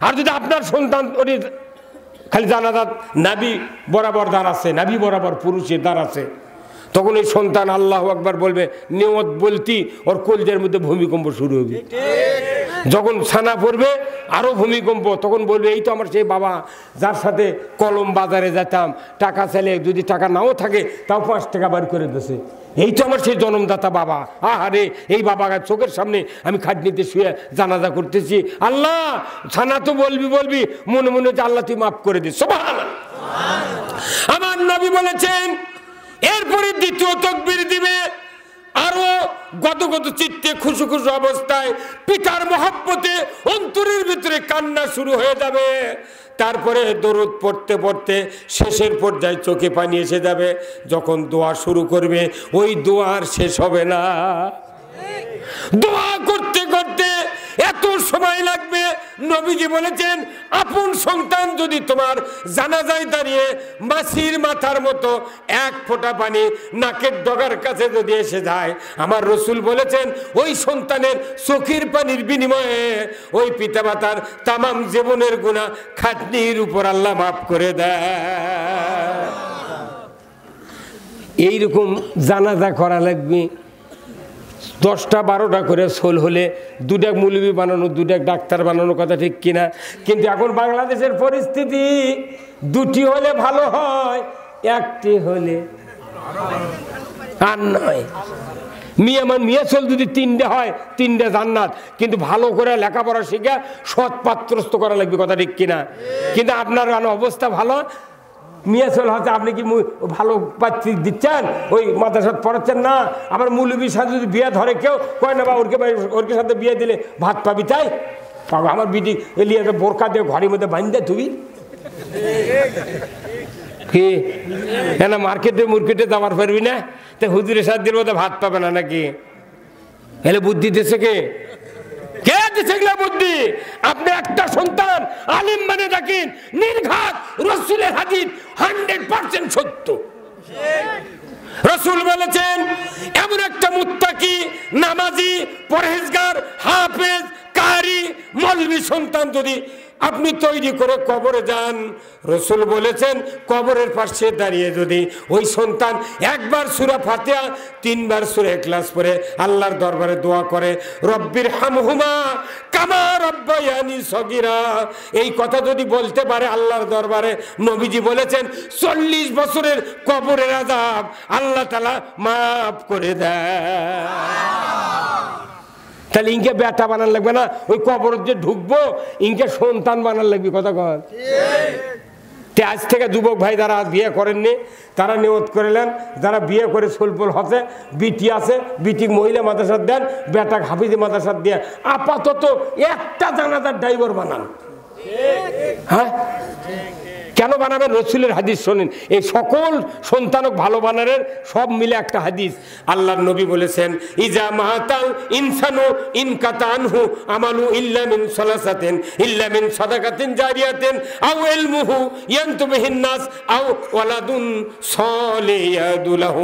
আর যদি আপনার সন্তান ওই খালি জানাজাত নাবি বরাবর দাঁড়াচ্ছে, নাবি বরাবর পুরুষের দাঁড়াচ্ছে, তখন এই সন্তান আল্লাহু আকবার বলবে, নিয়ত বলতি ওর কলজের মধ্যে ভূমিকম্প শুরু হবে। যখন ছানা পড়বে আরো ভূমিকম্প, তখন বলবে এই তো আমার সেই বাবা যার সাথে কলম বাজারে যেতাম, টাকা চাইলে যদি টাকা নাও থাকে তাও 5 টাকা বার করে দিয়েছে, এই তো আমার সেই জন্মদাতা বাবা। আহারে এই বাবা চোখের সামনে আমি খাটনিতে শুয়ে জানাজা করতেছি, আল্লাহ ছানা তো বলবি মনে মনে যে আল্লাহ তুই মাফ করে দিস। সুবহানাল্লাহ। আমার নবী বলেছেন এরপরে দ্বিতীয় তাকবীর দিবে, আরো গদগদ চিত্তে খুশু খুশু অবস্থায় পিতার মহব্বতে অন্তরের ভিতরে কান্না শুরু হয়ে যাবে। তারপরে দরুদ পড়তে পড়তে শেষের পর্যায়ে চোখে পানি এসে যাবে। যখন দোয়া শুরু করবে ওই দোয়ার শেষ হবে না, দোয়া করতে করতে এত সময় লাগবে। নবীজি বলেছেন আপন সন্তান যদি তোমার জানাজায় দাঁড়িয়ে মাছির মাথার মতো এক ফোঁটা পানি নাকের ডগার কাছে যদি এসে যায়, আমার রসুল বলেছেন ওই সন্তানের চোখের পানির বিনিময়ে ওই পিতামাতার তামাম জীবনের গুনাহ খাটনির উপর আল্লাহ মাফ করে দেয়। এইরকম জানাজা করা লাগবে। 10টা 12টা করে সোল হলে 2টা মৌলবি বানানো, 2টা ডাক্তার বানানো, কথা ঠিক কিনা? কিন্তু এখন বাংলাদেশের পরিস্থিতি 2টি হলে ভালো হয়, 1টি হলে আর নয়। মিয়া সোল যদি 3টে হয় 3টে জান্নাত, কিন্তু ভালো করে লেখাপড়া শিখে সৎ পাত্রস্থ করা লাগবে, কথা ঠিক কিনা? কিন্তু আপনার অবস্থা ভালো, মিয়া চল হচ্ছে আপনি কি ভালো পাত্রী দিচ্ছেন, ওই মাদ্রাসা পড়াচ্ছেন না, আবার মৌলবীর সাথে যদি বিয়ে ধরে কেউ কয় না বা ওরকে সাথে বিয়ে দিলে ভাত পাবি, তাই আমার বিটি এলিয়ে বোরকা দিয়ে ঘরের মধ্যে বাঁধতে তুমি কি না মার্কেটে যাওয়ার পারবি না, তো হুজুরের সাথে মধ্যে ভাত পাবে না নাকি? এলে বুদ্ধি দিচ্ছে কে? কে দিচ্ছে বুদ্ধি? আপনি একটা সন্তান আলিম মানে দেখেন, নির্ঘাত রাসূলের হাদিস 100% সত্য। রাসূল বলেছেন এমন একটা মুত্তাকি, নামাজি, পরহেজগার, হাফেজ, কারি, মৌলবী সন্তান যদি আপনি তৈরি করে কবরে যান, রাসূল বলেছেন কবরের পাশে দাঁড়িয়ে যদি ওই সন্তান 1বার সূরা ফাতিহা 3বার সূরা ইখলাস পড়ে আল্লাহর দরবারে দোয়া করে, রব্বির হামহুমা কামা রব্বায়ানি সগীরা, এই কথা যদি বলতে পারে আল্লাহর দরবারে, নবীজি বলেছেন 40 বছরের কবরের আযাব আল্লাহ তাআলা মাফ করে দেয়। তাহলে ইনকে বেটা বানান লাগবে না, ওই কবর যে ঢুকবো ইনকে সন্তান বানান লাগবে, কথা কন। আজ থেকে যুবক ভাই যারা বিয়ে করেননি তারা নিয়ত করলেন, যারা বিয়ে করে সোলপোল হচ্ছে, বিটি আছে, বিটি মহিলা মাদ্রাসার দেন, বেটা হাফিজি মাদ্রাসার দিয়ে আপাতত একটা জানাজার ড্রাইভার বানান। হ্যাঁ কেন বানাবেন? রাসূলের হাদিস শোনেন, এই সকল সন্তানক ভালো বানানোর সব মিলে একটা হাদিস। আল্লাহর নবী বলেছেন ইজা মাতাল ইনসানু ইনকাতানহু আমালু ইল্লা মিন সালাসাতিন ইল্লা মিন সাদাকাতিন জারিয়াতিন আও ইলমুহু ইয়ানতুবিহিন নাস আও ওয়ালাদুন সালিয়াদু লাহু।